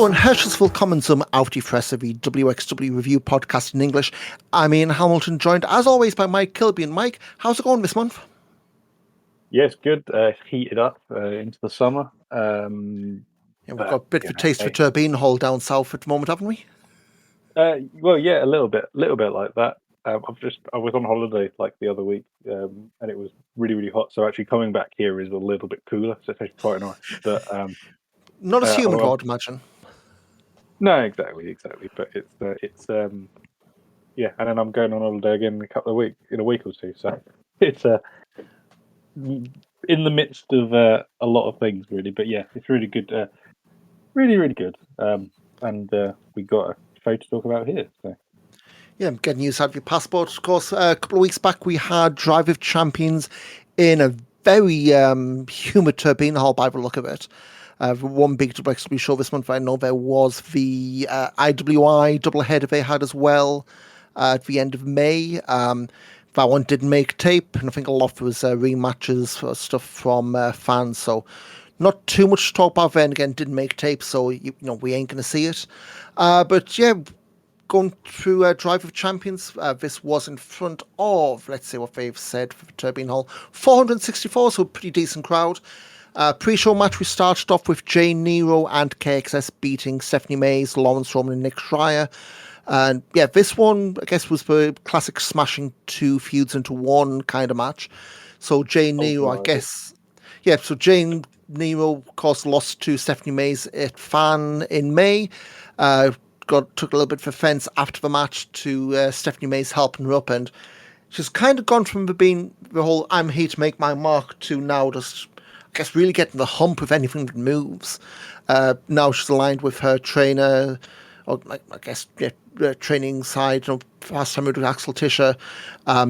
Hallo und herzlich willkommen zum Auf die Fresse, wie wXw Review Podcast in English. I'm Ian Hamilton, joined as always by Mike Kilby. And Mike, how's it going this month? Yes, good. Heated up into the summer. Yeah, we've got a bit of a taste for Turbine Hall down south at the moment, haven't we? Well, yeah, a little bit like that. I was on holiday like the other week, and it was really, really hot. So actually coming back here is a little bit cooler. So it's actually quite nice. But not as humid, I would imagine. No, exactly. But it's yeah. And then I'm going on holiday again in a week or two. So it's in the midst of a lot of things really. But yeah, it's really good. Really, really good. And we got a show to talk about here. So. Yeah, getting news out of your passport. Of course, a couple of weeks back we had Drive of Champions in a very humid Turbine Hall by the look of it. One big wXw show this month. I know there was the IWI doubleheader they had as well at the end of May. That one didn't make tape, and I think a lot was rematches for stuff from fans. So not too much to talk about then. Again, didn't make tape, so we ain't going to see it. But yeah, going through Drive of Champions, this was in front of, let's see what they've said for the Turbine Hall, 464, so a pretty decent crowd. Pre-show match, we started off with Jay Nero and KXS beating Stephanie Mays, Lawrence Roman and Nick Schreier. And yeah, this one, I guess, was the classic smashing two feuds into one kind of match. So Jay Nero, I guess... Yeah, so Jay Nero, of course, lost to Stephanie Mays at Fan in May. Took a little bit of offence after the match to Stephanie Mays helping her up, and she's kind of gone from being the whole I'm here to make my mark to now just, I guess, really getting the hump of anything that moves. Now she's aligned with her trainer, or I guess, training side, last time we did Axel Tischer.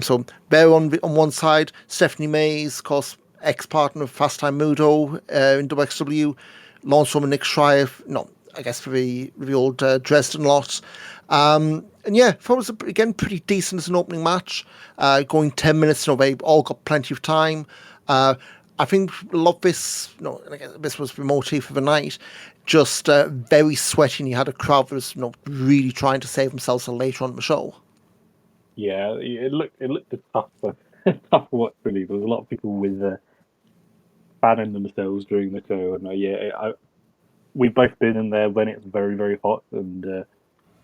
So they're on one side. Stephanie Mays, of course, ex-partner of Fast Time Mudo in wXw. Lawrence Roman, Nick Schreier, I guess for the old Dresden lot. And yeah, I thought it was, again, pretty decent as an opening match. Going 10 minutes, they all got plenty of time. I think a lot of this, this was the motif of the night, just very sweaty, and you had a crowd that was really trying to save themselves for later on in the show. Yeah, it looked tough to watch, really. There was a lot of people with fanning themselves during the show, and we've both been in there when it's very, very hot, and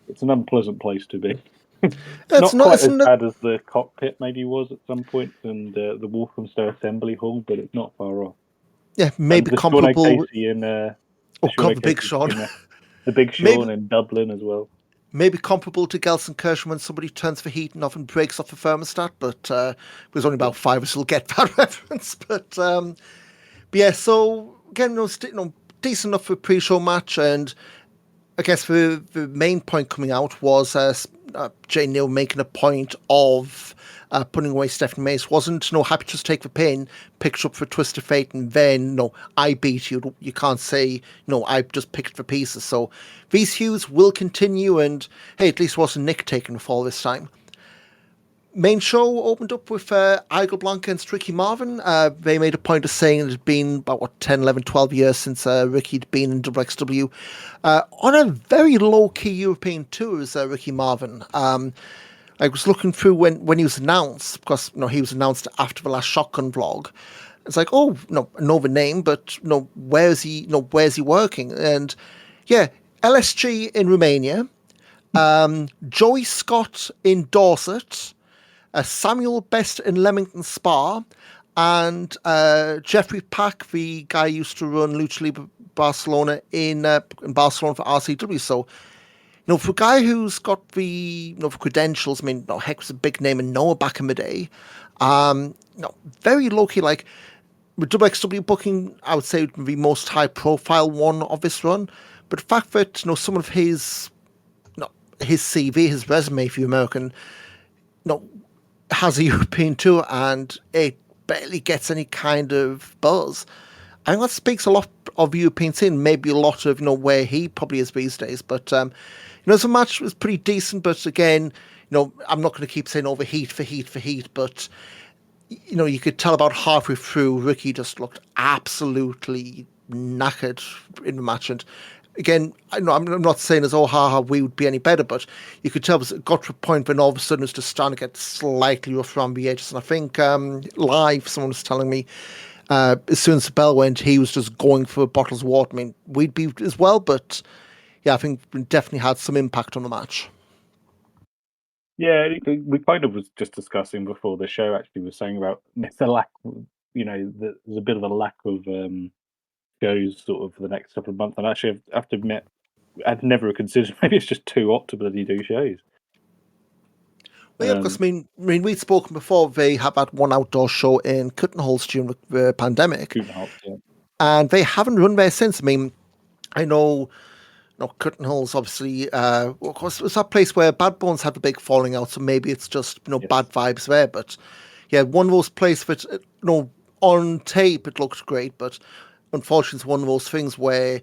it's an unpleasant place to be. Not quite as bad as the cockpit maybe was at some point, and the Walthamstow Assembly Hall, but it's not far off. Yeah, maybe comparable. The Big Sean. The Big Sean in Dublin as well. Maybe comparable to Gelsenkirchen when somebody turns the heat and often breaks off the thermostat, but there's only about 5 of us who'll get that reference. But yeah, so again, decent enough for a pre-show match, and I guess the main point coming out was Jay Neal making a point of putting away Stephanie Mays. Wasn't happy to just take the pin, picked up for Twist of Fate, and then I beat you. You can't say I just picked the pieces. So these feuds will continue, and hey, at least it wasn't Nick taking the fall this time. Main show opened up with Aigle, Blanc against Ricky Marvin. They made a point of saying it had been about 10, 11, 12 years since Ricky'd been in wXw. On a very low-key European tour as Ricky Marvin. I was looking through when he was announced, because he was announced after the last Shotgun vlog. It's like, I know the name, but where's he working? And yeah, LSG in Romania, Joey Scott in Dorset, Samuel Best in Leamington Spa, and Jeffrey Pack, the guy who used to run Lucha Libre Barcelona in Barcelona for RCW. So, for a guy who's got the credentials, heck, was a big name in Noah back in the day. Very low-key, like, with wXw booking, I would say the most high-profile one of this run. But the fact that, some of his CV, his resume, if you're American, has a European tour and it barely gets any kind of buzz. I think that speaks a lot of European scene, maybe a lot of where he probably is these days. But the match was pretty decent. But again, I'm not going to keep saying over heat for heat. But you could tell about halfway through, Ricky just looked absolutely knackered in the match, and again, I'm not saying as, oh, haha, we would be any better, but you could tell it got to a point when all of a sudden it's just starting to get slightly rough around the edges. And I think live, someone was telling me as soon as the bell went, he was just going for bottles of water. I mean, we'd be as well, but yeah, I think we definitely had some impact on the match. Yeah, we kind of was just discussing before the show. Actually, was saying about the lack. There's a bit of a lack of shows sort of for the next couple of months. And actually, I have to admit, I'd never considered maybe it's just too hot to bloody do shows. Well, yeah, because I mean, we'd spoken before. They have had one outdoor show in Cuttenholz during the pandemic, Yeah. and they haven't run there since. I mean, I know. No, Cuttenholz, obviously, of course, it's that place where Bad Bones had the big falling out, so maybe it's just, Yes. bad vibes there. But yeah, one of those places that, on tape it looks great, but unfortunately, it's one of those things where,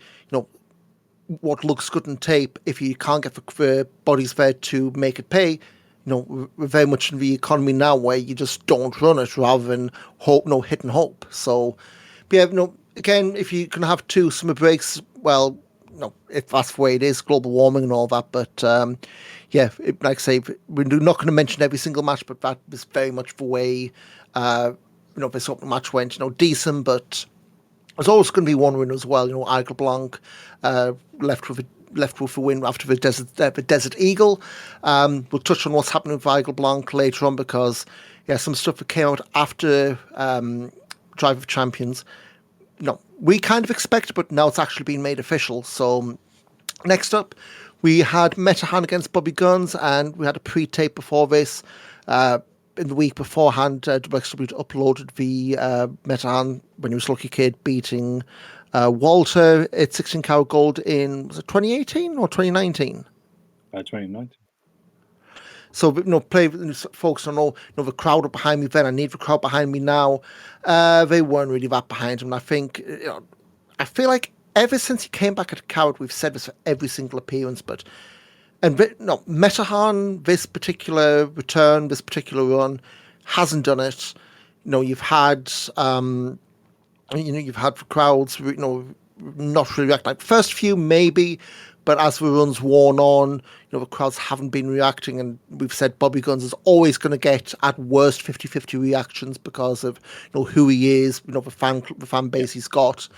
what looks good on tape, if you can't get the bodies there to make it pay, we're very much in the economy now where you just don't run it rather than hope, hit and hope. So, but yeah, again, if you can have 2 summer breaks, well, if that's the way it is, global warming and all that. But yeah, like I say, we're not going to mention every single match, but that was very much the way, this opening match went. Decent, but there's always going to be one winner as well. Aigle Blanc left with a win after the Desert Aigle. We'll touch on what's happening with Aigle Blanc later on because some stuff that came out after Drive of Champions. We kind of expected, but now it's actually been made official. So next up, we had Metahan against Bobby Guns, and we had a pre-tape before this. In the week beforehand, wXw uploaded the Metahan when he was Lucky Kid beating Walter at 16 karat gold in, was it 2018 or 2019? 2019. So, folks don't know, the crowd are behind me then. I need the crowd behind me now. They weren't really that behind him. And I think, I feel like ever since he came back at Coward, we've said this for every single appearance, Metahan, this particular return, this particular run, hasn't done it. You've had, you've had crowds, not really reacting. Like first few, maybe, but as the run's worn on, the crowds haven't been reacting, and we've said Bobby Guns is always going to get, at worst, 50-50 reactions because of who he is, the fan base he's got.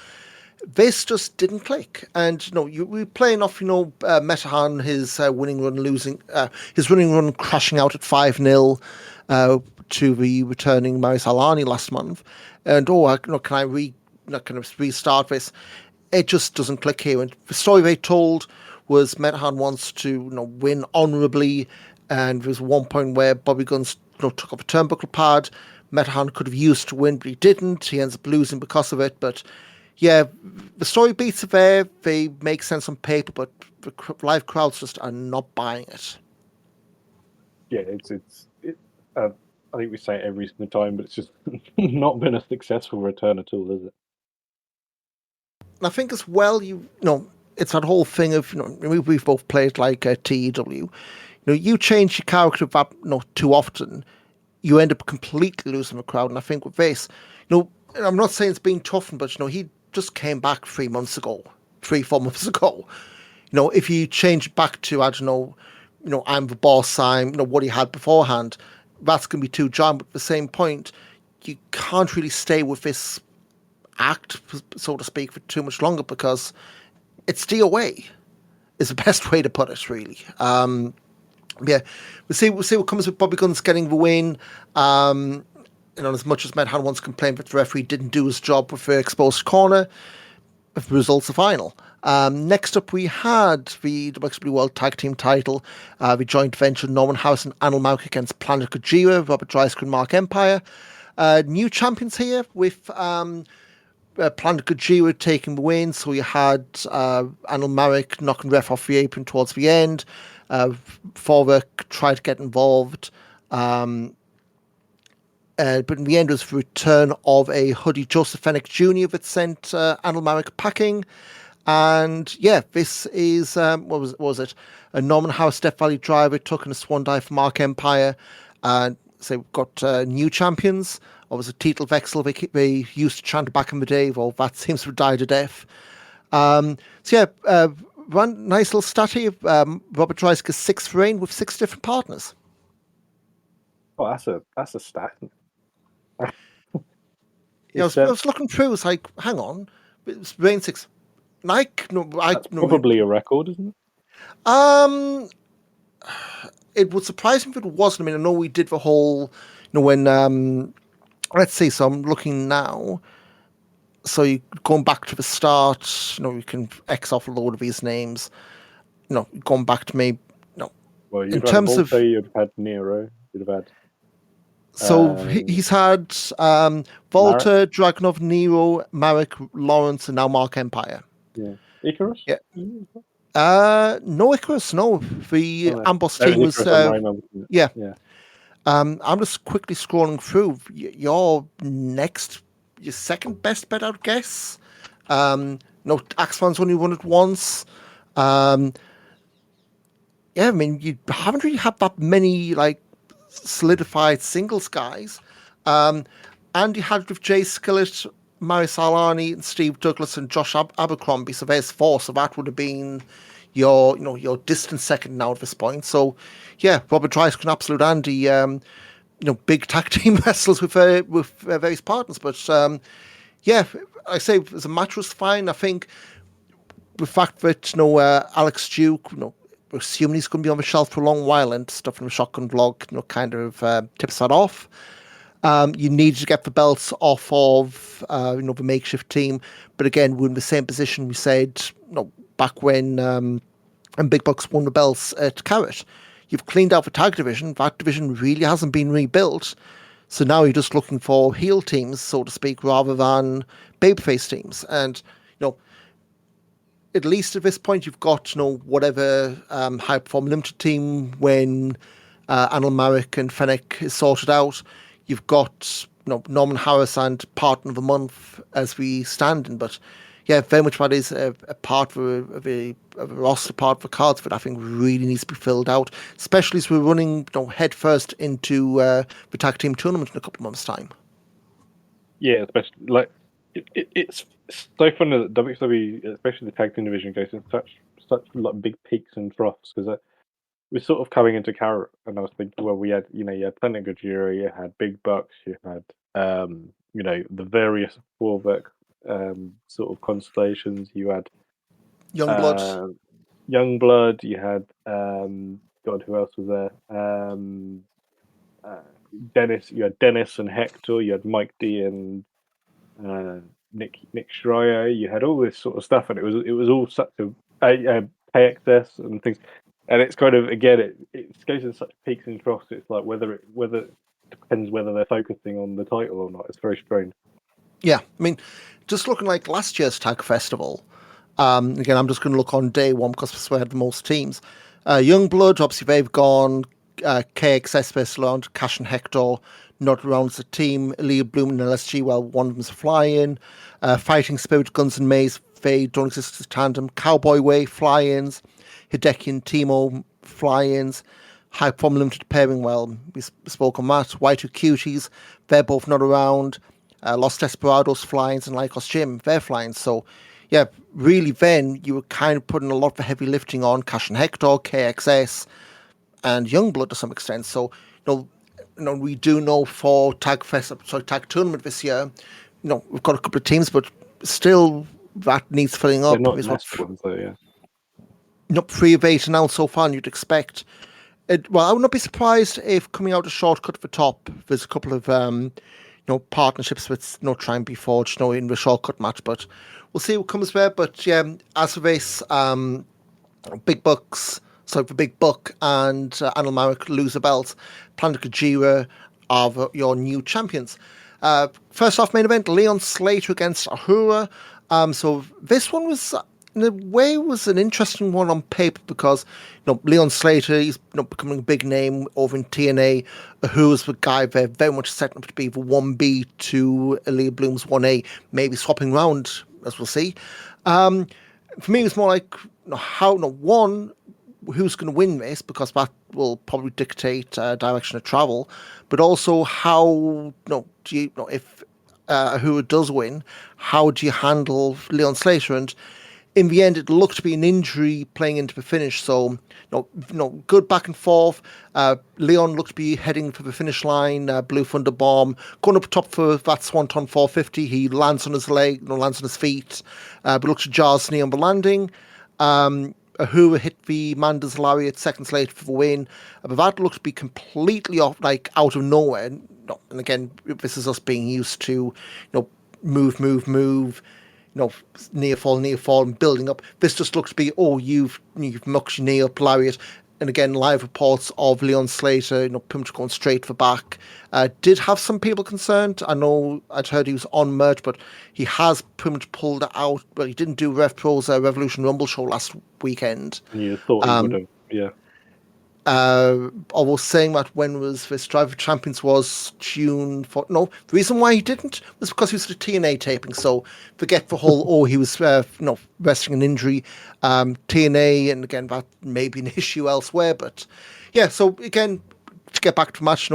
This just didn't click, and we're playing off Metahan, his winning run crashing out at 5-0 to the returning Maris Alani last month, and can I restart this? It just doesn't click here. And the story they told was Metahan wants to win honourably, and there was one point where Bobby Guns took up a turnbuckle pad. Metahan could have used to win, but he didn't. He ends up losing because of it. But yeah, the story beats are there. They make sense on paper, but the live crowds just are not buying it. Yeah, I think we say it every single time, but it's just not been a successful return at all, is it? And I think as well, it's that whole thing of, we've both played like TEW. You change your character that too often, you end up completely losing the crowd. And I think with this, I'm not saying it's been toughened, but he just came back 3 months ago, 3-4 months ago. If you change it back to, I don't know, I'm the boss, I'm what he had beforehand, that's going to be too jarring. But at the same point, you can't really stay with this act, so to speak, for too much longer because it's DOA is the best way to put it, really. Yeah, we'll see what comes with Bobby Guns getting the win. As much as Metahan once complained that the referee didn't do his job with the exposed corner, the results are final. Next up, we had the wXw World Tag Team title, the joint venture Norman Harris and Anil Mauck against Planet Gojira, Robert Dreisker and Mark Empire. New champions here with Planet Gojira taking the win. So you had Anil Mauck knocking ref off the apron towards the end. Forward tried to get involved. But in the end, it was the return of a hoodie Joseph Fennick Jr. that sent Anil Mauck packing. And yeah, this is, what was it? A Norman Harris Death Valley driver took in a swan dive for Mark Empire. So we've got new champions. Obviously, Titel Wexel, they used to chant back in the day. Well, that seems to have died a death. So yeah, one nice little stat here. Robert Dreisker 6th reign with 6 different partners. Oh, that's a stat. I was looking through. It's like, hang on, it's reign 6. That's probably a record, isn't it? It would surprise me if it wasn't. I mean, I know we did the whole, when let's see. So I'm looking now. So you going back to the start. You can X off a load of these names. Going back to me. Well, in terms of you'd have had Nero. You'd have had. So he's had Volta, Dragunov, Nero, Marek, Lawrence, and now Mark Empire. Yeah. Icarus? Yeah. No Icarus, no. The Amboss team was... yeah. I'm just quickly scrolling through. Your second best bet, I would guess. No, Axeman's only won it once. Yeah, I mean, you haven't really had that many, solidified singles guys. And you had with Jay Skillett, Maris Alani, and Steve Douglas, and Josh Abercrombie. So there's 4. So that would have been your distant second now at this point. So yeah, Robert Dreisker and Absolute Andy, big tag team wrestlers with various partners. But yeah, I say as a match was fine. I think the fact that Alex Duke, we're assuming he's going to be on the shelf for a long while, and stuff in the shotgun vlog, kind of tips that off. You needed to get the belts off of, the makeshift team. But again, we're in the same position we said, back when and Big Bucks won the belts at Carrot. You've cleaned out the tag division. That division really hasn't been rebuilt. So now you're just looking for heel teams, so to speak, rather than babyface teams. And, at least at this point, you've got, whatever high performing limited team when Anil Marek and Fennec is sorted out. You've got Norman Harris and Partner of the Month as we stand in. But yeah, very much that is a part of a roster, part of the cards that I think really needs to be filled out, especially as we're running head first into the tag team tournament in a couple of months' time. Yeah, especially it's so funny that WWE, especially the tag team division, goes in such big peaks and troughs, because we're sort of coming into Carrot, and I was thinking, well, we had you had Planet Gojira, you had Big Bucks, you had the various Warbeck sort of constellations, you had Youngblood, you had God, who else was there? Dennis, you had Dennis and Hector, you had Mike D and Nick Schreier, you had all this sort of stuff, and it was all such a pay excess and things, and it's kind of, again, it goes in such peaks and troughs. It's like whether it depends whether they're focusing on the title or not. It's very strange. Yeah, I mean, just looking like last year's Tag Festival. Again, I'm just going to look on day one because we had the most teams. Youngblood, obviously they've gone. KXS based around Cash and Hector, not around as a team. Elijah Blum and LSG, well, one of them's a fly-in. Fighting Spirit, Guns and Maze, they don't exist as a tandem. Cowboy Way, fly-ins. Hideki and Timo, fly-ins. High Performance Limited pairing, well, we spoke on that. Y2 Cuties, they're both not around. Los Desperados, fly-ins, and Lycos Gym, they're fly-ins. So, yeah, really then you were kind of putting a lot of the heavy lifting on Cash and Hector, KXS, and Youngblood to some extent. So, we do know for Tag Tournament this year, we've got a couple of teams, but still that needs filling up. They're not ones, though, yeah. Not 3 of 8 announced so far, and you'd expect. Well, I would not be surprised if coming out a shortcut at the top, there's a couple of partnerships with try and be forged in the shortcut match, but we'll see what comes there. But yeah, as for this, Big Bucks. So for Big Buck and Anil Marek lose the belts. Planet Gojira are your new champions. First off, main event, Leon Slater against Ahura. So this one was, in a way, was an interesting one on paper because Leon Slater, he's becoming a big name over in TNA. Ahura's the guy they're very much setting up to be the 1B to Elijah Blum's 1A, maybe swapping around, as we'll see. For me, it was more like who's going to win this, because that will probably dictate direction of travel, but also how if Ahura does win, how do you handle Leon Slater? And in the end, it looked to be an injury playing into the finish. So, good back and forth. Leon looked to be heading for the finish line. Blue Thunder Bomb going up top for that Swanton 450. He lands on his leg, lands on his feet. But looks to Jar's knee on the landing. Ahura hit the Manders lariat seconds later for the win. But that looked to be completely off, like out of nowhere. No, and again, this is us being used to, move, near fall, and building up. This just looks to be, you've mucked your knee up, lariat. And again, live reports of Leon Slater, pretty much going straight for back. Did have some people concerned. I know I'd heard he was on merge, but he has pretty much pulled it out. But he didn't do Rev Pro's Revolution Rumble show last weekend. You thought he would have, yeah. I was saying that when was this Drive of Champions was June. The reason why he didn't was because he was at a TNA taping. So forget the whole, he was, wrestling an injury. TNA, and again, that may be an issue elsewhere. But yeah, so again, to get back to the match,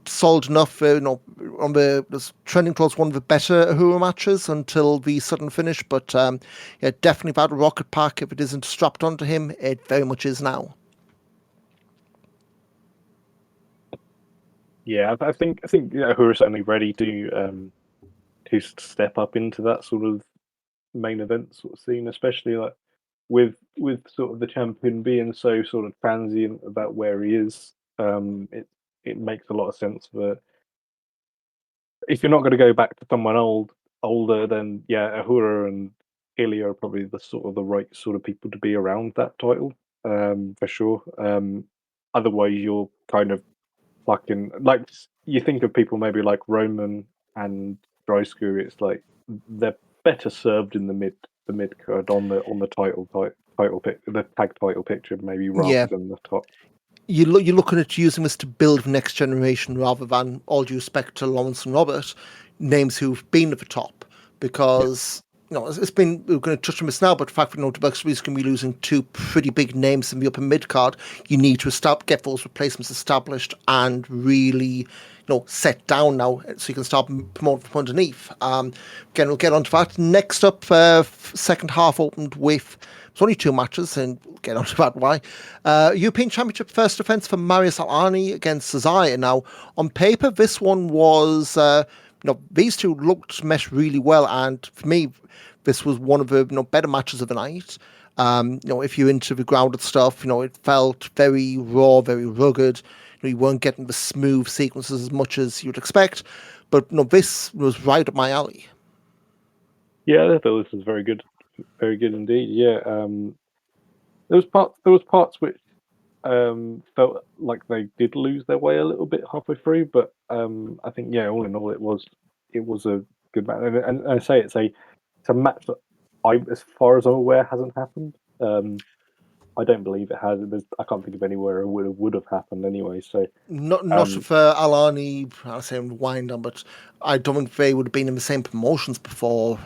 solid enough, on the trending towards one of the better Ahura matches until the sudden finish. But yeah, definitely about a rocket pack. If it isn't strapped onto him, it very much is now. Yeah, I think Ahura is certainly ready to step up into that sort of main event sort of scene, especially like with sort of the champion being so sort of transient about where he is. It makes a lot of sense for if you're not going to go back to someone older, then yeah, Ahura and Ilya are probably the right sort of people to be around that title, for sure. Otherwise, you're kind of like you think of people maybe like Roman and Dreissker, it's like they're better served in the mid card on the title pick, the tag title picture maybe rather than the top. You're looking at using this to build the next generation rather than, all due respect to Lawrence and Robert, names who've been at the top, because it's been, we're going to touch on this now, but the fact that wXw is going to be losing two pretty big names in the upper mid card, you need to get those replacements established and really set down now, so you can start promoting from underneath. Again, we'll get onto that. Next up, second half opened with, it's only two matches, and we'll get onto that why. European Championship first defense for Marius Al-Ani against Cesare. Now, on paper, this one was, these two looked meshed really well, and for me, this was one of the better matches of the night. If you're into the grounded stuff, it felt very raw, very rugged. You weren't getting the smooth sequences as much as you'd expect, but this was right up my alley. Yeah, I thought this was very good indeed. Yeah, there was parts which felt like they did lose their way a little bit halfway through, but I think all in all it was a good match, and I say it's a match that as far as I'm aware, hasn't happened. I don't believe it has. I can't think of anywhere it would have happened anyway. So not for Al-Ani, I'll say wind on, but I don't think they would have been in the same promotions before.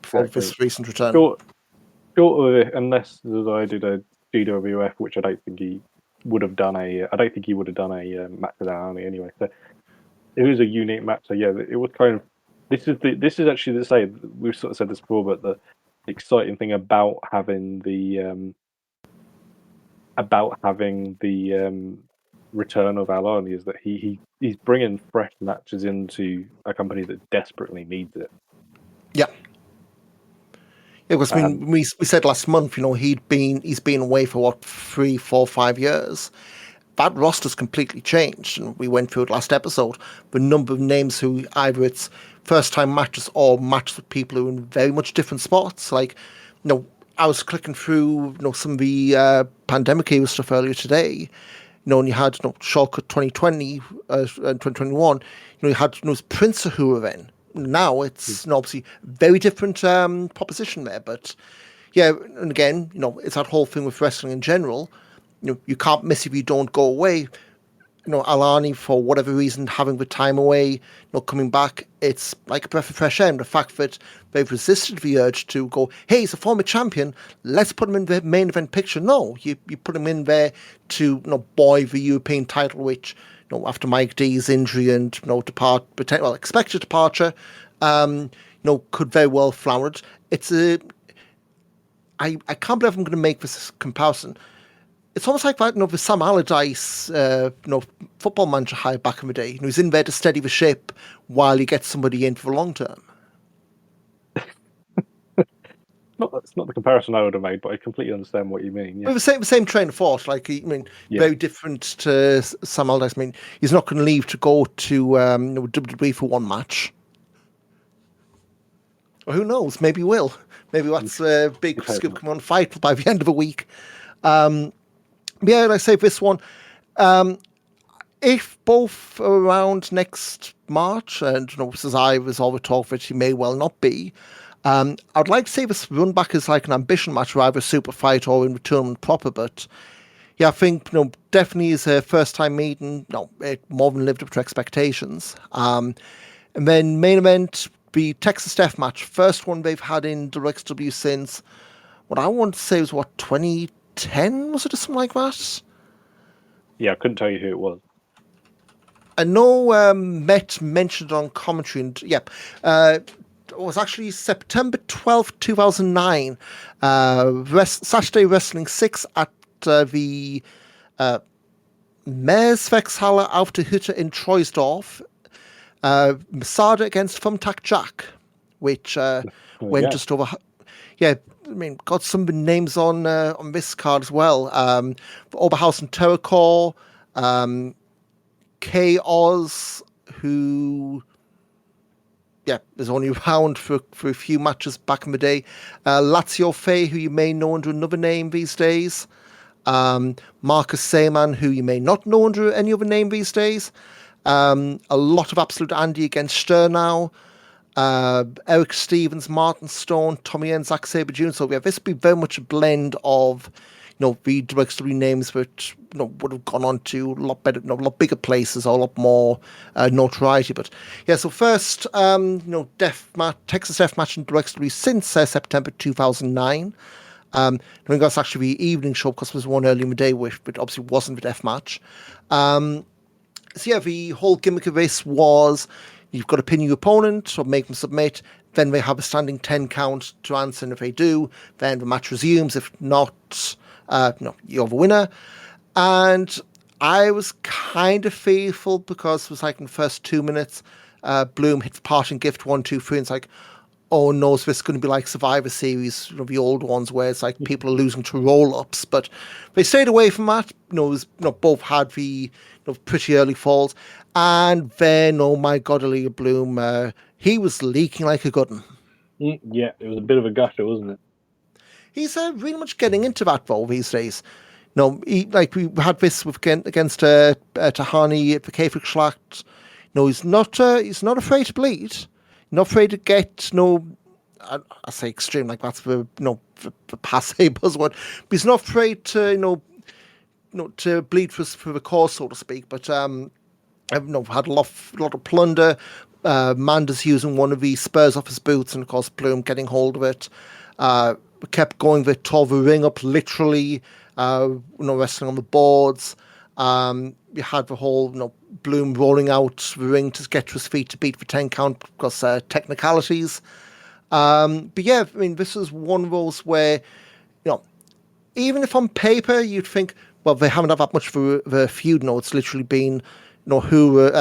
Before this recent return. Short of it, unless I did a GWF, which I don't think he would have done a match with Al-Ani anyway. So it was a unique match. So yeah, it was kind of. This is actually to say we've sort of said this before, but the exciting thing about having the return of Al-Ani is that he's bringing fresh matches into a company that desperately needs it. Yeah. Because we said last month, he's been away for what 3, 4, 5 years. That roster's completely changed, and we went through it last episode. The number of names who either it's first-time matches or matches with people who are in very much different spots. Like, I was clicking through, some of the pandemic era stuff earlier today. And you had Shortcut 2020 and 2021. You had Prince Ahura then. Now it's obviously very different proposition there, but yeah, and again, it's that whole thing with wrestling in general. You can't miss if you don't go away. Al-Ani, for whatever reason, having the time away, coming back, it's like a breath of fresh air. And the fact that they've resisted the urge to go, hey, he's a former champion, let's put him in the main event picture. No, you put him in there to buoy the European title, which after Mike D's injury and expected departure, could very well flower. It's a I can't believe I'm going to make this comparison. It's almost like that, with Sam Allardyce, football manager hire back in the day, who's in there to steady the ship while he gets somebody in for the long term. It's not the comparison I would have made, but I completely understand what you mean. Yeah. But the same train of thought. Like, very different to Sam Allardyce. I mean, he's not going to leave to go to WWE for one match. Or who knows? Maybe he will. Maybe that's a big scoop come on fight by the end of the week. Yeah, like I say, this one, if both are around next March, and as I was always talk that he may well not be, I'd like to say this run back is like an ambition match, either super fight or in the tournament proper. But yeah, I think definitely is a first time meeting. It more than lived up to expectations. And then main event, the Texas Death Match, first one they've had in wXw since what I want to say was 2010, was it, or something like that? Yeah, I couldn't tell you who it was. I know Met mentioned it on commentary, and it was actually September 12th, 2009, Saturday Wrestling 6 at the Meerswechshalle auf der Hütte in Troisdorf. Masada against Thumbtack Jack, which went just over. Yeah, I mean, got some of the names on this card as well. Oberhaus and Terracor, K-Oz, who is only around for a few matches back in the day. Lazio Fay, who you may know under another name these days. Marcus Seaman, who you may not know under any other name these days. A lot of Absolute Andy against Sternau. Eric Stevens, Martin Stone, Tommy and Zack Sabre Jr. So this would be very much a blend of the wXw names that would have gone on to a lot better, a lot bigger places, or a lot more notoriety. But yeah, so first, Texas Death Match in wXw since September 2009. I think that's actually the evening show because there was one early in the day, which obviously wasn't the death match. So yeah, the whole gimmick of this was you've got to pin your opponent or make them submit. Then they have a standing 10 count to answer, and if they do, then the match resumes. If not, you're the winner. And I was kind of fearful because it was like in the first 2 minutes, Bloom hit the parting gift 1, 2, 3, and it's like, oh no, so this is going to be like Survivor Series, the old ones where it's like people are losing to roll-ups. But they stayed away from that. Both had the pretty early falls. And then, oh my God, Elijah Blum, he was leaking like a good one. Yeah, it was a bit of a gusher, wasn't it? He's really much getting into that role these days. We had this against Tahani at the Kefik Schlacht. He's not afraid to bleed. Not afraid to get I say extreme, like that's the passe buzzword. But he's not afraid to to bleed for the cause, so to speak. But had a lot of plunder. Manders using one of the spurs off his boots, and of course Bloom getting hold of it. Kept going. They tore the ring up literally. Wrestling on the boards. You had the whole Bloom rolling out the ring to get to his feet to beat the 10 count because technicalities. But yeah, I mean, this is one of those where, even if on paper you'd think, well, they haven't had that much of a feud. It's literally been, Bloom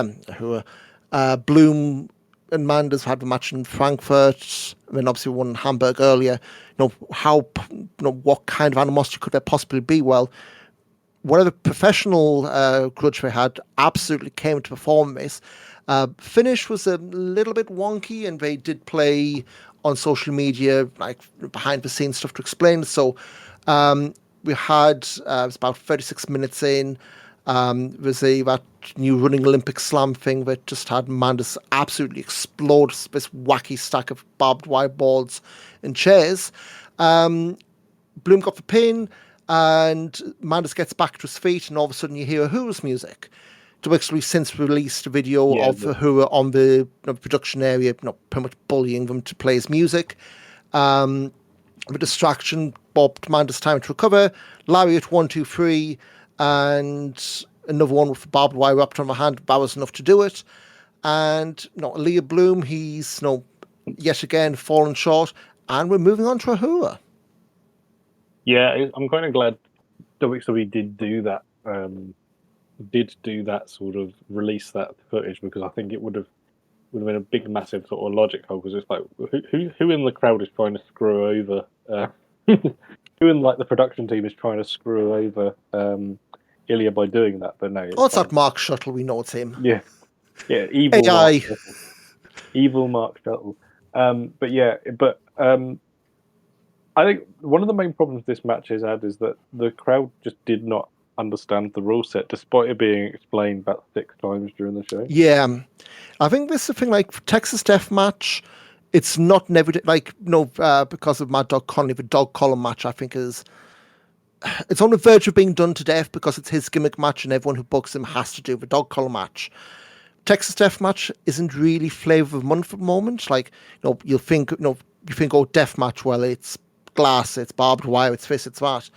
and Manders had the match in Frankfurt, and then obviously one in Hamburg earlier. What kind of animosity could there possibly be? Well, whatever professional grudge they had absolutely came to perform this. Finish was a little bit wonky, and they did play on social media, like behind the scenes stuff to explain it. So we had, it was about 36 minutes in, there's that new running Olympic slam thing that just had Manders absolutely explode this wacky stack of barbed wire boards and chairs. Bloom got the pin, and Manders gets back to his feet, and all of a sudden you hear Uhura's music. wXw since released a video of Uhura on the production area, pretty much bullying them to play his music. The distraction bobbed Manders time to recover. Lariat 1, 2, 3, and another one with barbed wire wrapped on the hand. That was enough to do it. And Elijah Blum, he's yet again fallen short, and we're moving on to Uhura. Yeah, I'm kind of glad wXw did do that. Sort of release that footage, because I think it would have been a big, massive sort of logic hole, because it's like who in the crowd is trying to screw over who in like the production team is trying to screw over Ilya by doing that. But no, it's Oh, it's fine. not Mark Shuttle. We know it's him. Yeah, evil Mark AI. Shuttle. Evil Mark Shuttle. I think one of the main problems this match has had is that the crowd just did not understand the rule set, despite it being explained about 6 times during the show. Yeah, I think this is the thing. Like Texas Death Match, it's not never like because of Mad Dog Conley, the dog collar match. I think it's on the verge of being done to death because it's his gimmick match, and everyone who books him has to do the dog collar match. Texas Death Match isn't really flavor of the month at the moment. Like you think oh, death match, well, it's glass, it's barbed wire, it's this, it's that.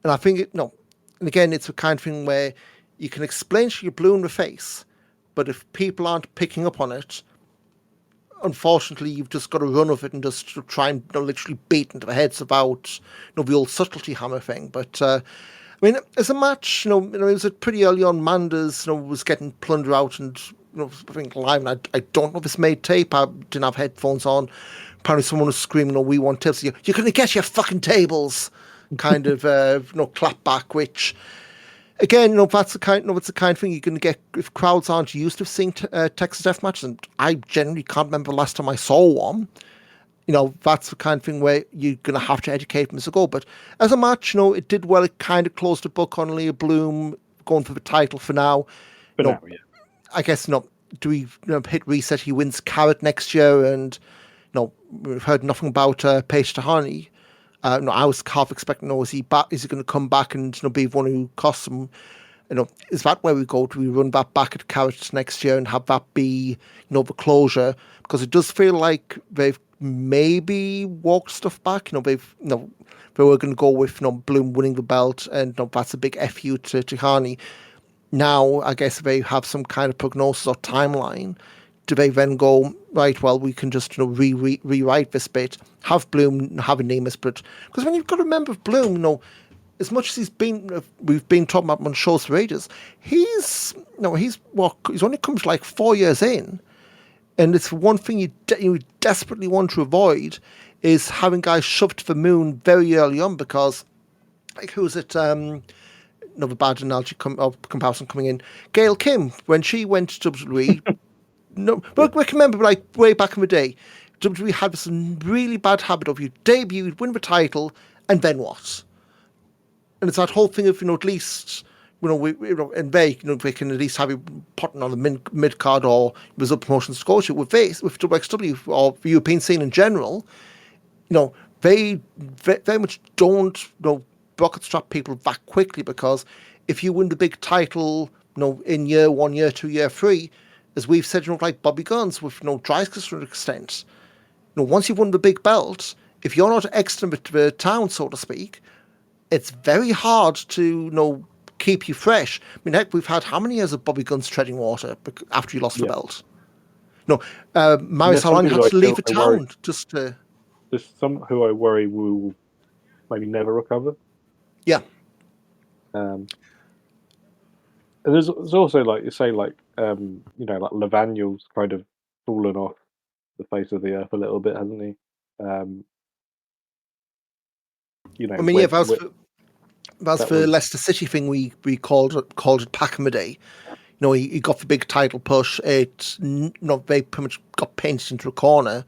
And I think and again, it's the kind of thing where you can explain to you blue in the face, but if people aren't picking up on it, unfortunately, you've just got to run with it and just try and literally beat into the heads about the old subtlety hammer thing. But I mean, as a match, it was pretty early on. Manders, was getting plundered out, and I think live. And I don't know if it's made tape. I didn't have headphones on. Apparently, someone was screaming, "We want tables! You're going to get your fucking tables!" Kind of clap back, which. Again, that's the kind. It's the kind of thing you're going to get if crowds aren't used to seeing Texas Death matches, and I generally can't remember the last time I saw one. That's the kind of thing where you're going to have to educate them as a go. But as a match, it did well. It kind of closed the book on Elijah Blum going for the title for now. Yeah. I guess do we hit reset? He wins Carrot next year, and we've heard nothing about Paige Tahani. I was half expecting, is he back? Is he going to come back and be one who costs him? Is that where we go? Do we run that back at Carrot next year and have that be, the closure? Because it does feel like they've maybe walked stuff back. They were going to go with Bloom winning the belt, and that's a big FU to Tahani. Now, I guess they have some kind of prognosis or timeline. Do they then go, right, well, we can just rewrite this bit, have Bloom have a Nemus, but because when you've got to remember Bloom, as much as we've been talking about him on shows for ages, he's only come to like 4 years in, and it's one thing you desperately want to avoid is having guys shoved to the moon very early on, because like who's it? Another bad analogy comparison coming in. Gail Kim, when she went to WWE. We can remember, like, way back in the day, WWE had this really bad habit of you debut, you'd win the title, and then what? And it's that whole thing of, at least, and they can at least have you putting on the mid card or with a promotion scholarship. With wXw or the European scene in general, they very much don't, bucket strap people that quickly, because if you win the big title, in year 1, year 2, year 3, as we've said, like Bobby Guns with Dreiskis to an extent, once you've won the big belt, if you're not exiting the town, so to speak, it's very hard to keep you fresh. I mean, heck, we've had how many years of Bobby Guns treading water after you lost the belt? Marius, how long had to leave the town just to. There's some who I worry will maybe never recover. Yeah. And there's also, like you say, like like Levaniel's kind of fallen off the face of the earth a little bit, hasn't he? I mean, that's the Leicester City thing we called it back in the day. He got the big title push. They pretty much got painted into a corner,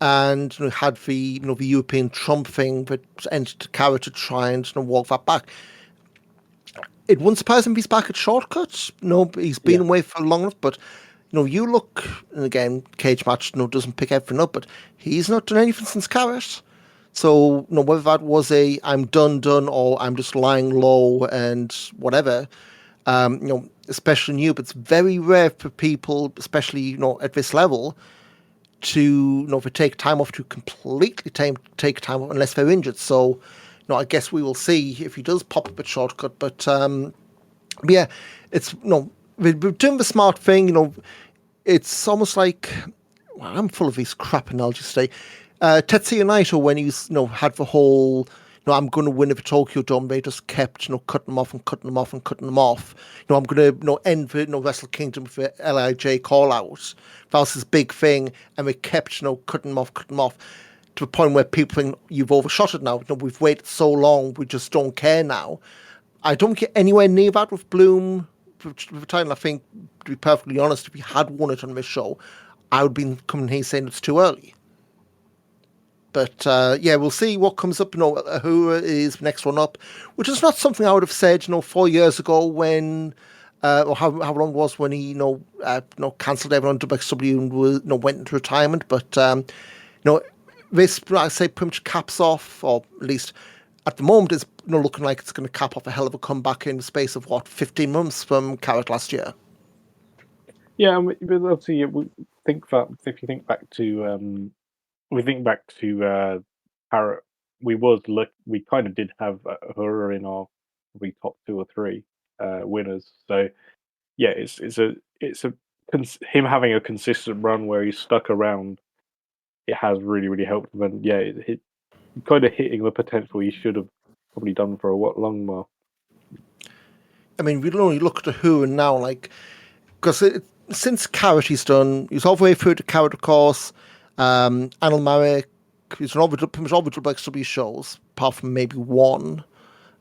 and had the the European Trump thing that entered Carrot to try and walk that back. It wouldn't surprise him if he's back at Shortcuts. He's been away for long enough, but you look, and again, Cage Match doesn't pick everything up, but he's not done anything since Carrot. So whether that was a I'm done, or I'm just lying low and whatever, especially new, but it's very rare for people, especially at this level, to take time off to completely take time off unless they're injured. So. I guess we will see if he does pop up at Shortcut. But yeah, it's we're doing the smart thing. It's almost like I'm full of these crap analogies today. Tetsuya Naito, when he's had the whole no, I'm going to win it for Tokyo Dome. They just kept, cutting them off and cutting them off and cutting them off. I'm going to, end for, Wrestle Kingdom for LIJ call out. That was this big thing, and we kept, cutting them off to the point where people think you've overshot it now. We've waited so long, we just don't care now. I don't get anywhere near that with Bloom for the title. I think, to be perfectly honest, if he had won it on this show, I would be coming here saying it's too early. But we'll see what comes up. Who is the next one up, which is not something I would have said, 4 years ago when, or how long it was when he, cancelled everyone on wXw and went into retirement. But this, I say, pretty much caps off, or at least at the moment, it's looking like it's going to cap off a hell of a comeback in the space of 15 months from Carrot last year. Yeah, but obviously, if you think back to. We think back to Parrot. We kind of did have her in our probably top 2 or 3 winners. So yeah, it's him having a consistent run where he's stuck around. It has really, really helped him, and yeah, kind of hitting the potential he should have probably done for a long while. I mean, we don't only look at Who and now, because since Carrot he's all the way through the Carrot, of course. Anil Marek, he's on pretty much all the wXw shows, apart from maybe one.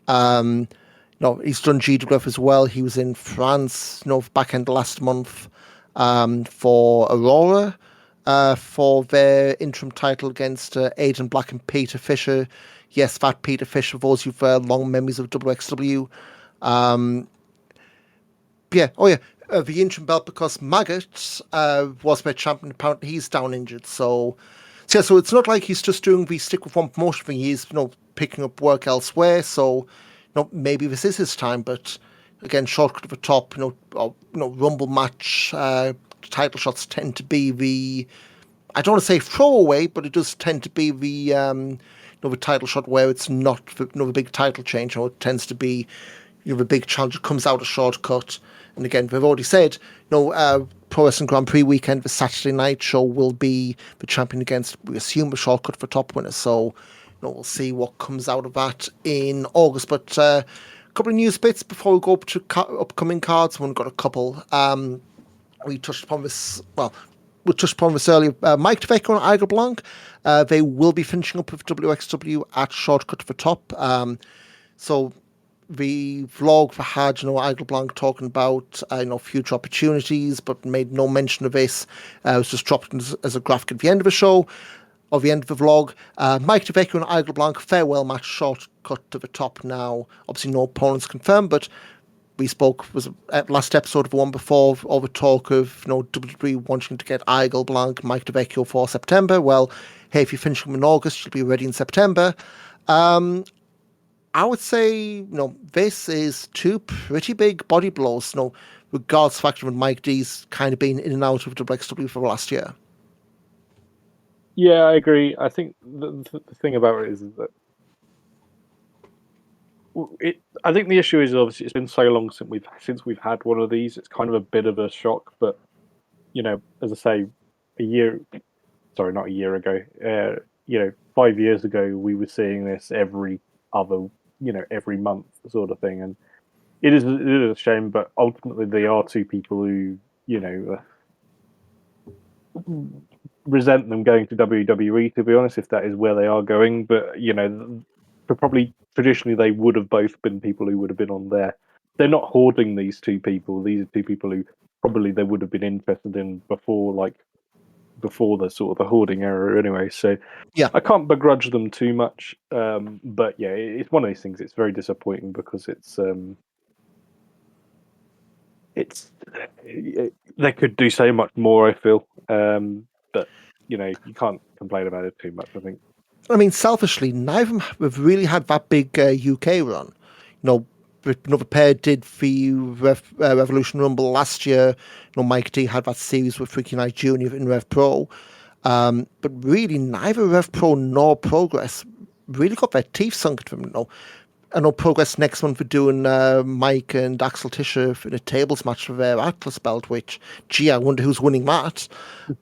He's done GWF as well. He was in France, back end last month, for Aurora, for their interim title against Aiden Black and Peter Fisher. Yes, that Peter Fisher, for those who've long memories of wXw. The interim belt, because Maggot was their champion. Apparently, he's down injured. So it's not like he's just doing the stick with one promotion thing. He's picking up work elsewhere. So maybe this is his time. But again, shortcut to the top. Rumble match title shots tend to be the, I don't want to say throwaway, but it does tend to be the the title shot where it's not the big title change. It tends to be the big challenger comes out a shortcut. And again, we've already said, Pro Wrestling Grand Prix weekend, the Saturday night show will be the champion against, we assume, a shortcut for top winners. So, we'll see what comes out of that in August. But a couple of news bits before we go up to upcoming cards. We've got a couple. We touched upon this earlier. Mike Vecchio and Aigle Blanc, they will be finishing up with wXw at shortcut for top. So the vlog had, Aigle Blanc talking about, future opportunities, but made no mention of this. It was just dropped as a graphic at the end of the show, or the end of the vlog. Mike DeVecchio and Aigle Blanc, farewell match, shortcut to the top now. Obviously no opponents confirmed, but we spoke, was at last episode of the one before, all the talk of, WWE wanting to get Aigle Blanc, Mike DeVecchio for September. Well, hey, if you finish them in August, you'll be ready in September. I would say, this is 2 pretty big body blows, regardless of the fact that Mike D's kind of been in and out of wXw for the last year. Yeah, I agree. I think the thing about it is that I think the issue is, obviously it's been so long since we've had one of these. It's kind of a bit of a shock, but as I say, not a year ago, 5 years ago, we were seeing this every month sort of thing, and it is a shame, but ultimately they are 2 people who resent them going to WWE, to be honest, if that is where they are going. But probably traditionally they would have both been people who would have been on there. They're not hoarding these 2 people. These are 2 people who probably they would have been interested in before the sort of the hoarding era anyway. So yeah, I can't begrudge them too much. But yeah, it's one of these things. It's very disappointing because they could do so much more, I feel. But you can't complain about it too much, I think. I mean, selfishly, neither of them have really had that big UK run. Another pair did the Revolution Rumble last year. Mike D had that series with Freaky Night Jr. in Rev Pro. But really, neither Rev Pro nor Progress really got their teeth sunk into them. I know Progress next month for doing Mike and Axel Tischer in a tables match for their Atlas belt, which, gee, I wonder who's winning that.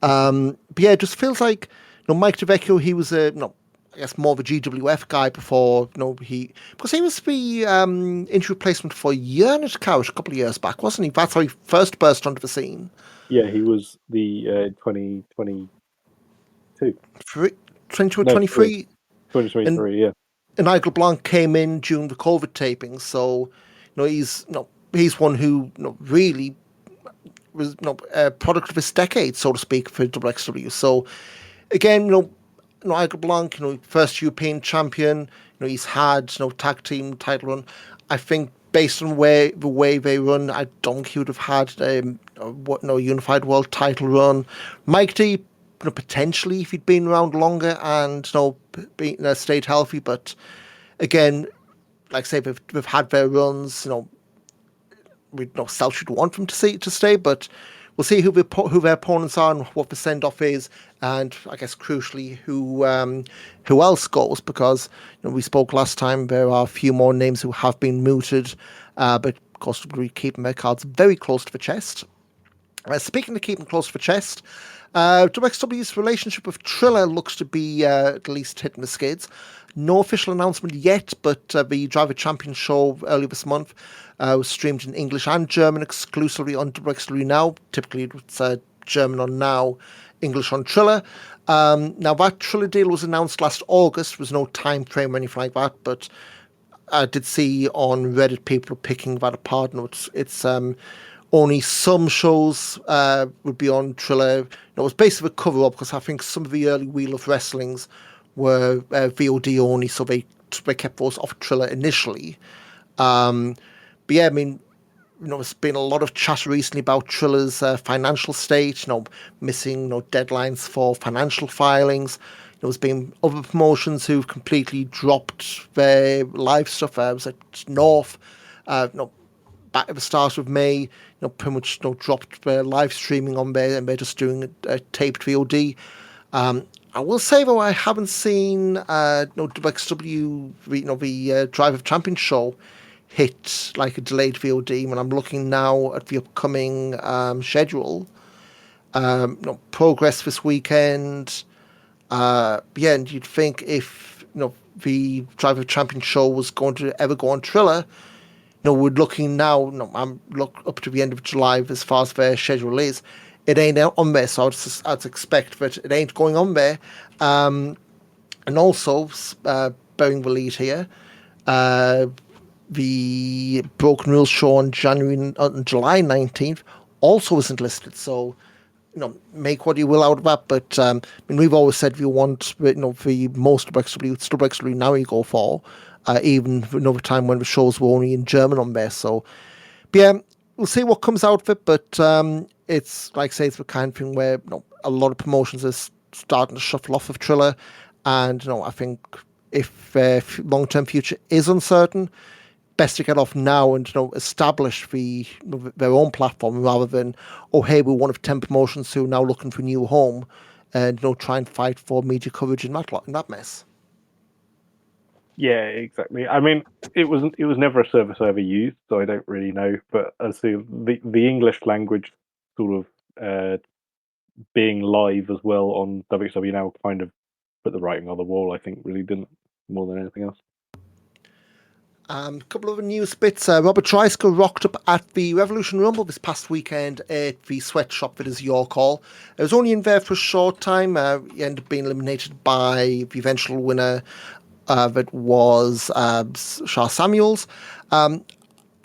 But yeah, it just feels like, Mike DeVecchio, he was guess more of a GWF guy before, because he was the injury replacement for Jörn Couch a couple of years back, wasn't he? That's how he first burst onto the scene. Yeah, he was the 2022. 22 or No, 23. 2023, yeah. And Aigle Blanc came in during the COVID taping, so he's one who really was a product of his decade, so to speak, for wXw. So again, Aigle Blanc, first European champion. He's had tag team title run. I think based on the way they run, I don't think he would have had a unified world title run. Mike D, potentially if he'd been around longer and stayed healthy, but again, like I say, they've had their runs. We still should want them to stay, but we'll see who their opponents are and what the send off is, and I guess crucially who else goes, because we spoke last time. There are a few more names who have been mooted, but of course we're keeping their cards very close to the chest. Speaking of keeping close to the chest, wXW's relationship with Triller looks to be at least hitting the skids. No official announcement yet, but the Driver Champion show earlier this month was streamed in English and German exclusively on wXW Now. Typically it's German on Now, English on Triller. Now that Triller deal was announced last August. There was no time frame or anything like that, but I did see on Reddit people picking that apart. It's only some shows would be on Triller. It was basically a cover-up because I think some of the early Wheel of Wrestlings were VOD only, so they kept those off Triller initially. But yeah, I mean, there's been a lot of chat recently about Triller's financial state, missing deadlines for financial filings. There's been other promotions who've completely dropped their live stuff. Was at North, back at the start of May, pretty much dropped their live streaming on there, and they're just doing a taped VOD. I will say though, I haven't seen wXW, the Drive of Champions show hit like a delayed VOD. When I'm looking now at the upcoming schedule, Progress this weekend. And you'd think if the Drive of Champions show was going to ever go on Triller, we're looking now. I'm up to the end of July as far as their schedule is. It ain't on there, so I'd expect that it ain't going on there. And also, bearing the lead here, the Broken Rules show on July 19th also isn't listed. So, make what you will out of that. But we've always said we want the most wXW now you go for. Even another time when the shows were only in German on there. So, but yeah, we'll see what comes out of it. But it's like I say, it's the kind of thing where a lot of promotions are starting to shuffle off of Triller, and I think if long-term future is uncertain, best to get off now and establish their own platform rather than hey, we're one of 10 promotions who are now looking for a new home, and try and fight for media coverage in that mess. Yeah, exactly. I mean, it was never a service I ever used, so I don't really know. But as the English language sort of being live as well on wXW Now kind of put the writing on the wall, I think, really didn't, more than anything else. A couple of news bits. Robert Dreisker rocked up at the Revolution Rumble this past weekend at the sweatshop that is Your Call. It was only in there for a short time. He ended up being eliminated by the eventual winner, that was Charles Samuels.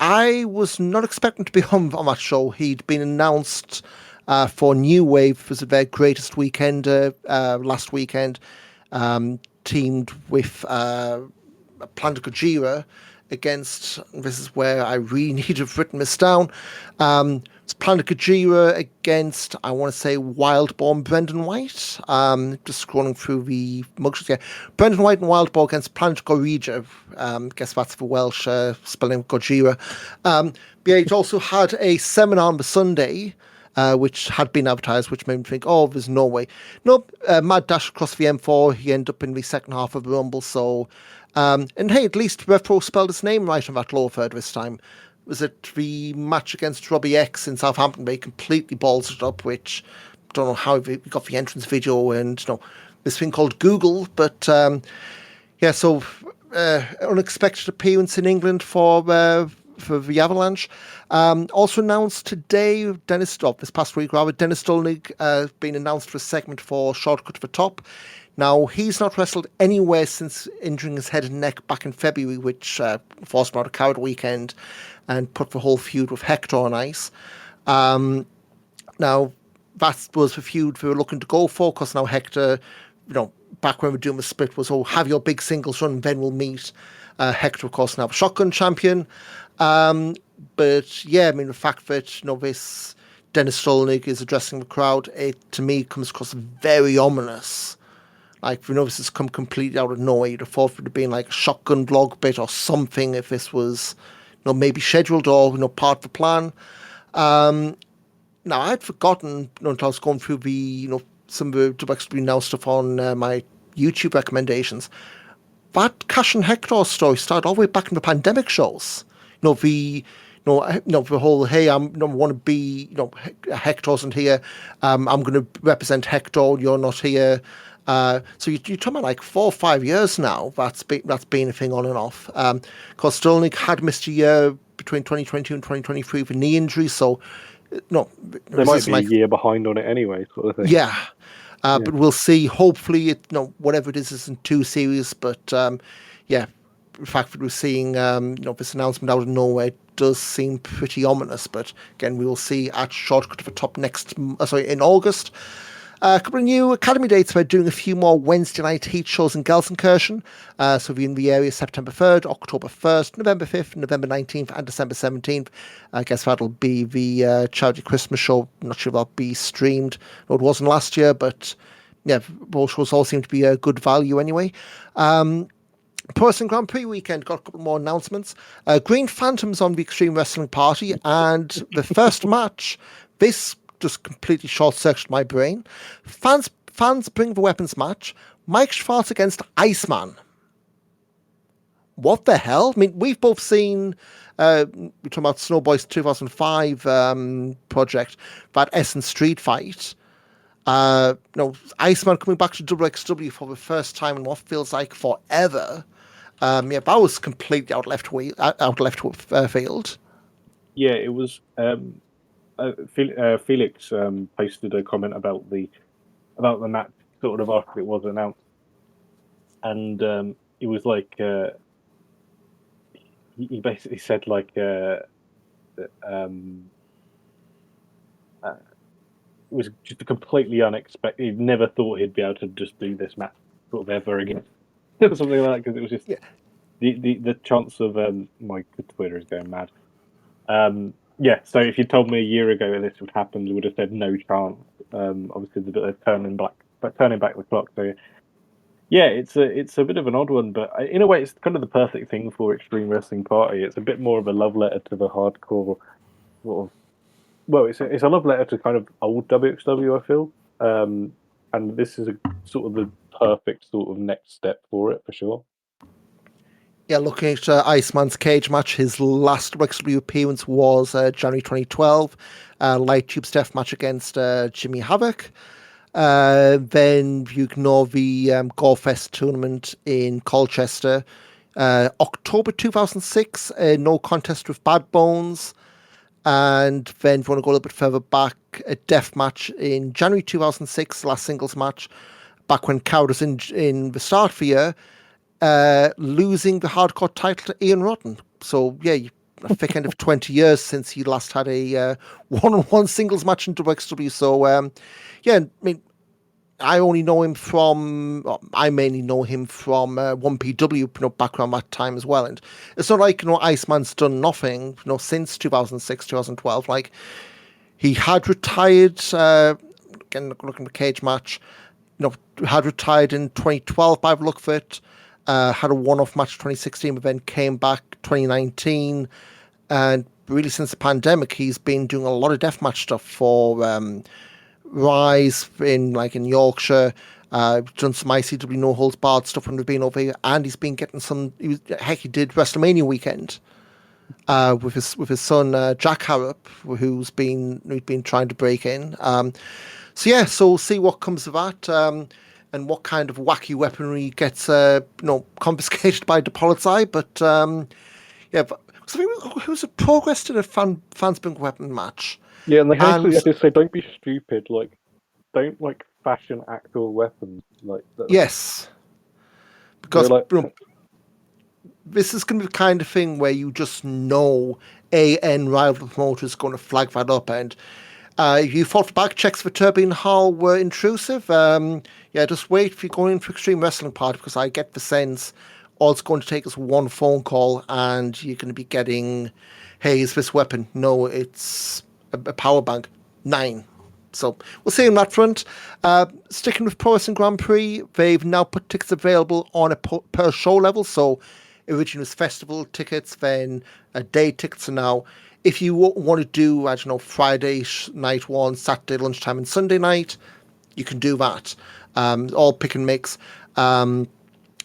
I was not expecting to be on that show. He'd been announced for New Wave as their greatest weekend last weekend, teamed with Planet Gojira against, this is where I really need to have written this down, it's Planet Gojira against, I want to say, Wildborn Brendan White. Just scrolling through the mugshots here. Brendan White and Wildborn against Planet Gorija. Guess that's the Welsh spelling of Gojira. Yeah, he also had a seminar on the Sunday, which had been advertised, which made me think, there's no way. Nope, mad dash across the M4. He ended up in the second half of the Rumble. So, and hey, at least RevPro spelled his name right on that lower third this time. Was it the match against Robbie X in Southampton where he completely balls it up, which I don't know how we got the entrance video and this thing called Google. But yeah, so unexpected appearance in England for the Avalanche. Also announced today, this past week rather, Dennis Stolnig been announced for a segment for Shortcut to the Top. Now, he's not wrestled anywhere since injuring his head and neck back in February, which forced him out of Coward Weekend and put the whole feud with Hector on ice. Now, that was the feud we were looking to go for, because now Hector, back when we were doing the split, was, have your big singles run, then we'll meet. Hector, of course, now shotgun champion. But yeah, I mean, the fact that, this Dennis Stolnig is addressing the crowd, it to me comes across very ominous. Like, this has come completely out of nowhere. You'd have thought it would have been like a shotgun vlog bit or something if this was, maybe scheduled or, part of the plan. Now, I'd forgotten, until I was going through the, some of the wXw Now stuff on my YouTube recommendations, that Cash and Hector story started all the way back in the pandemic shows. The whole, hey, I want to be, Hector isn't here. I'm going to represent Hector. You're not here. So you're talking about like 4 or 5 years now. That's been a thing on and off. Because Stolnig had missed a year between 2022 and 2023 with knee injury. So there might be a year behind on it anyway, sort of thing. Yeah. But we'll see. Hopefully, whatever it is isn't too serious. But yeah, the fact that we're seeing this announcement out of nowhere does seem pretty ominous. But again, we will see at Shortcut to the Top in August. A couple of new Academy dates. We're doing a few more Wednesday night heat shows in Gelsenkirchen. So we're in the area September 3rd, October 1st, November 5th, November 19th, and December 17th. I guess that'll be the charity Christmas show. I'm not sure if that'll be streamed. No, it wasn't last year, but yeah, both shows all seem to be a good value anyway. Pro Wrestling Grand Prix weekend, got a couple more announcements. Green Phantoms on the Extreme Wrestling Party, and the first match, this just completely short-circuited my brain. Fans bring the weapons match. Mike Schwartz against Iceman. What the hell? I mean, we've both seen, we're talking about Snowboy's 2005 project, that Essen Street fight. Iceman coming back to wXw for the first time in what feels like forever. That was completely out left field. Yeah, it was. Felix posted a comment about the match sort of after it was announced, and it was like he basically said like it was just completely unexpected. He never thought he'd be able to just do this match sort of ever again, or something like that, because it was just the chance of my Twitter is going mad. Yeah, so if you told me a year ago this would happen, you would have said no chance. Obviously, they're turning back the clock. So, yeah, it's a bit of an odd one, but in a way, it's kind of the perfect thing for Extreme Wrestling Party. It's a bit more of a love letter to the hardcore sort of. Well, it's a love letter to kind of old wXw, I feel, and this is a sort of the perfect sort of next step for it for sure. Yeah, looking at Iceman's cage match, his last wXw appearance was January 2012, Light Tube Death match against Jimmy Havoc. Then you ignore the Gorefest tournament in Colchester. October 2006, no contest with Bad Bones. And then if you want to go a little bit further back, a death match in January 2006, last singles match, back when Coward was in the start of the year. Losing the hardcore title to Ian Rotten. So, yeah, a thick end of 20 years since he last had a one-on-one singles match in wXw. So, yeah, I mean, I mainly know him from 1PW, back around that time as well. And it's not like, Iceman's done nothing, since 2006, 2012. Like, he had retired, again, looking at the cage match, had retired in 2012 by the look of it. Had a one-off match 2016, but then came back 2019, and really since the pandemic, he's been doing a lot of deathmatch stuff for Rise in Yorkshire. Done some ICW No Holds Barred stuff when we've been over here, and he's been getting some. He did WrestleMania weekend with his son Jack Harrop, who's been trying to break in. So yeah, so we'll see what comes of that. and what kind of wacky weaponry gets confiscated by the policy. But but so it was a progress to the fans being weapon match. Yeah, and they And actually say, "Don't be stupid. Like, don't like fashion actual weapons like that." yes, They're because like, this is going to be the kind of thing where you just know AN rival promoter is going to flag that up. And if you thought the back checks for Turbine Hall were intrusive, just wait if you're going in for Extreme Wrestling Party, because I get the sense all it's going to take is one phone call and you're going to be getting, hey, is this weapon? No, it's a power bank. 9. So we'll see on that front. Sticking with Pro Wrestling Grand Prix, they've now put tickets available on a per show level. So originally it was festival tickets, then day tickets are now. If you want to do, I don't know, Friday night one, Saturday lunchtime, and Sunday night, you can do that. All pick and mix.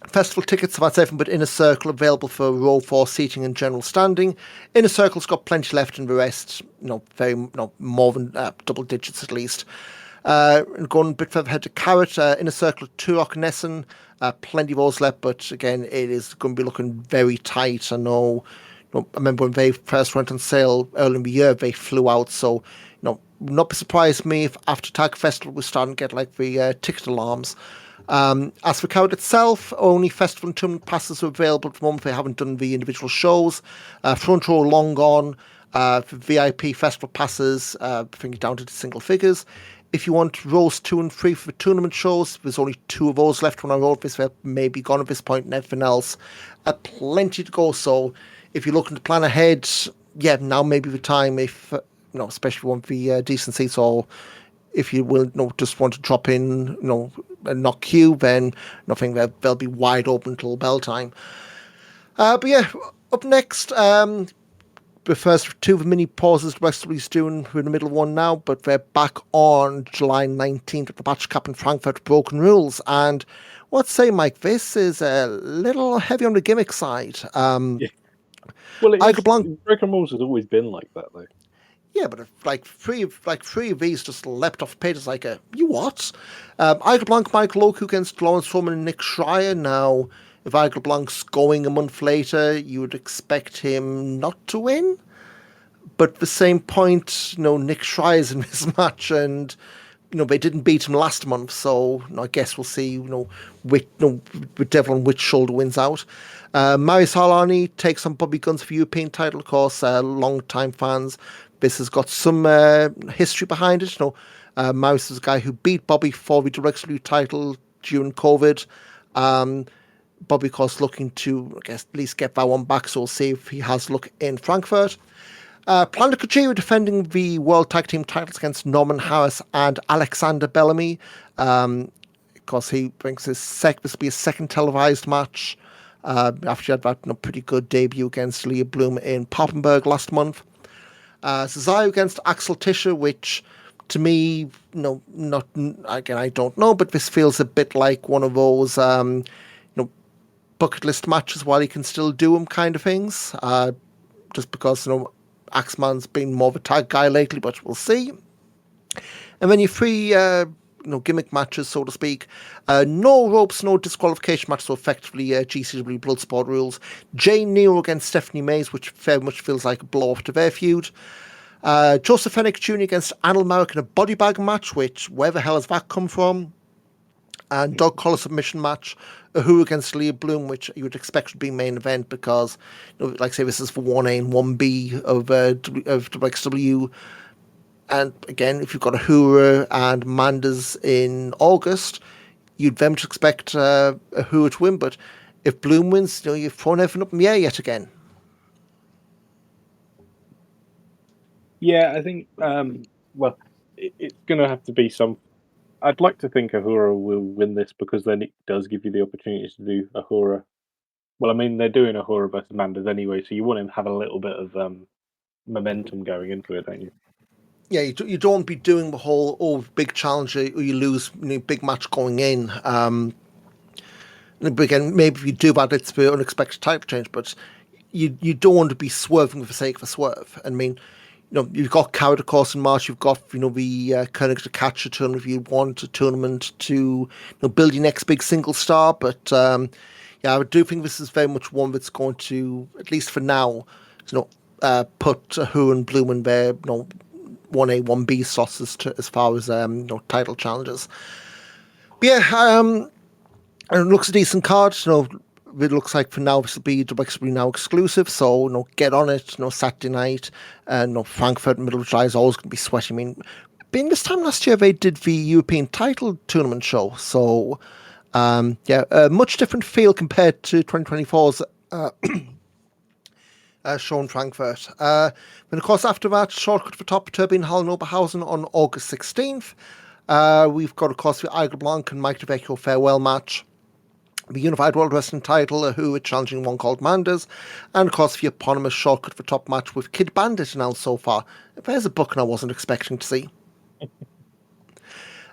Festival tickets, about 7, but Inner Circle available for row 4 seating and general standing. Inner Circle's got plenty left, and the rest, more than double digits at least. And going a bit further ahead to Carrot, Inner Circle, Turok and Essen, plenty of those left, but again, it is going to be looking very tight. I know, I remember when they first went on sale early in the year, they flew out, so, not be surprised me if after Tag Festival we're starting to get like the ticket alarms. As for Carrot itself, only festival and tournament passes are available at the moment. They haven't done the individual shows. Front row long gone. For VIP festival passes, I think down to the single figures. If you want rows 2 and 3 for the tournament shows, there's only 2 of those left when I wrote this. They're maybe gone at this point, and everything else. Plenty to go. So if you're looking to plan ahead, now may be the time. If especially if you want the decent seats, or if you will just want to drop in, and not queue, then I think they'll be wide open till bell time. But up next, the first 2 of the mini pauses wXw's doing. We're in the middle of one now, but they're back on July 19th at the Batch Cup in Frankfurt, Broken Rules. And what say, Mike, this is a little heavy on the gimmick side. yeah. Well, Aigle Blanc, Broken Rules has always been like that, though. yeah, but if, three of these just leapt off the page. It's like, you what? Aigle Blanc, Michael Oku against Lawrence Roman and Nick Schreier. Now, if Aigle Blanc's going a month later, you would expect him not to win. But at the same point, Nick Schreier's in this match, and they didn't beat him last month, so I guess we'll see, which devil on which shoulder wins out. Marius Harlani takes on Bobby Guns for European title, of course. Long-time fans. This has got some history behind it. Marius is a guy who beat Bobby for the wXw title during COVID. Bobby, of course, looking to, I guess, at least get that one back, so we'll see if he has luck in Frankfurt. Planet Kojima defending the World Tag Team titles against Norman Harris and Alexander Bellamy. Of course, he brings this will be his second televised match after he had that pretty good debut against Elijah Blum in Papenburg last month. Cesaro against Axel Tischer, which to me, not again, I don't know, but this feels a bit like one of those bucket list matches while he can still do them kind of things. Just because Axeman's been more of a tag guy lately, but we'll see. And then your 3 gimmick matches, so to speak. No ropes, no disqualification match, so effectively GCW Bloodsport rules. Jay Nero against Stephanie Mays, which very much feels like a blow off to their feud. Joseph Fennick Jr. against Anil Marek in a body bag match, which where the hell has that come from? And dog collar submission match. Who against Leah Bloom, which you would expect would be main event because, like I say, this is for 1A and 1B of wXw. And again, if you've got Ahura and Manders in August, you'd very much expect Ahura to win. But if Bloom wins, you've thrown everything up in the air yet again. Yeah, I think, it's going to have to be some. I'd like to think Ahura will win this because then it does give you the opportunity to do Ahura. Well, I mean, they're doing Ahura versus Manders anyway, so you want him to have a little bit of momentum going into it, don't you? Yeah, you don't be doing the whole big challenge or you lose big match going in. Again, maybe if you do that, it's the unexpected title change, but you don't want to be swerving for the sake of a swerve. I mean, you've got Carrot, of course, in March. You've got, the Koenig to Catcher tournament if you want a tournament to, build your next big single star. But, yeah, I do think this is very much one that's going to, at least for now, put Who and Bloom in their, 1A, 1B slots as far as, title challenges. But yeah, and it looks a decent card. It looks like for now this will be wXw now exclusive, so get on it. Saturday night, Frankfurt middle of July is always going to be sweaty. I mean, being this time last year they did the European title tournament show, so yeah, a much different feel compared to 2024's show in Frankfurt. Then of course after that, shortcut for top Turbine Hall in Oberhausen on August 16th. We've got of course the Aigle Blanc and Mike Vecchio farewell match. The Unified World Wrestling title, who are challenging one called Manders, and of course the eponymous shortcut for top match with Kid Bandit announced so far. There's a booking I wasn't expecting to see.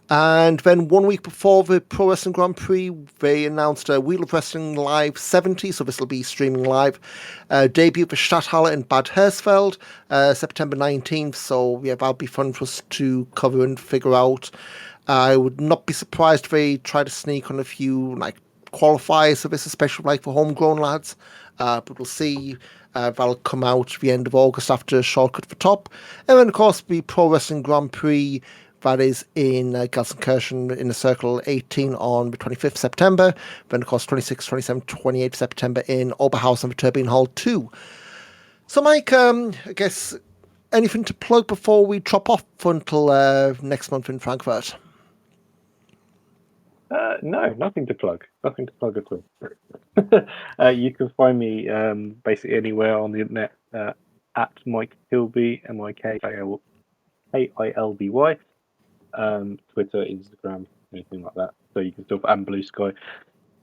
And then 1 week before the Pro Wrestling Grand Prix, they announced a Wheel of Wrestling Live 70, so this will be streaming live. Debut for Stadthalle in Bad Hersfeld, September 19th, so yeah, that'll be fun for us to cover and figure out. I would not be surprised if they try to sneak on a few, qualifiers for this, especially for homegrown lads, but we'll see. That'll come out the end of August after Shortcut for Top, and then of course the Pro Wrestling Grand Prix that is in Gelsenkirchen in the Circle 18 on the 25th September, then of course 26, 27, 28 September in Oberhausen for Turbine Hall 2. So Mike, I guess anything to plug before we drop off until next month in Frankfurt? No, nothing to plug. Nothing to plug at all. You can find me basically anywhere on the internet at Mike Kilby, MIKAILBY. Twitter, Instagram, anything like that. So you can still, and Blue Sky.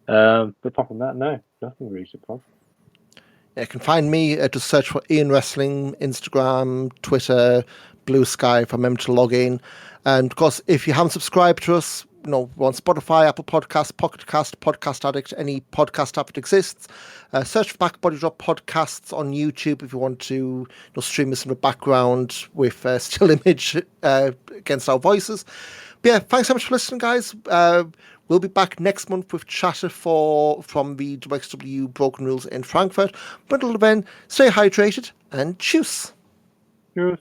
But apart from that, no, nothing really to plug. Yeah, you can find me, just search for Ian Wrestling, Instagram, Twitter, Blue Sky if I remember to log in. And of course, if you haven't subscribed to us, we're on Spotify, Apple Podcasts, Pocket Cast, Podcast Addict, any podcast app that exists. Search for Back Body Drop Podcasts on YouTube if you want to stream us in the background with still image against our voices. But yeah, thanks so much for listening, guys. We'll be back next month with chatter from the wXw Broken Rules in Frankfurt. But until then, stay hydrated and cheers. Cheers.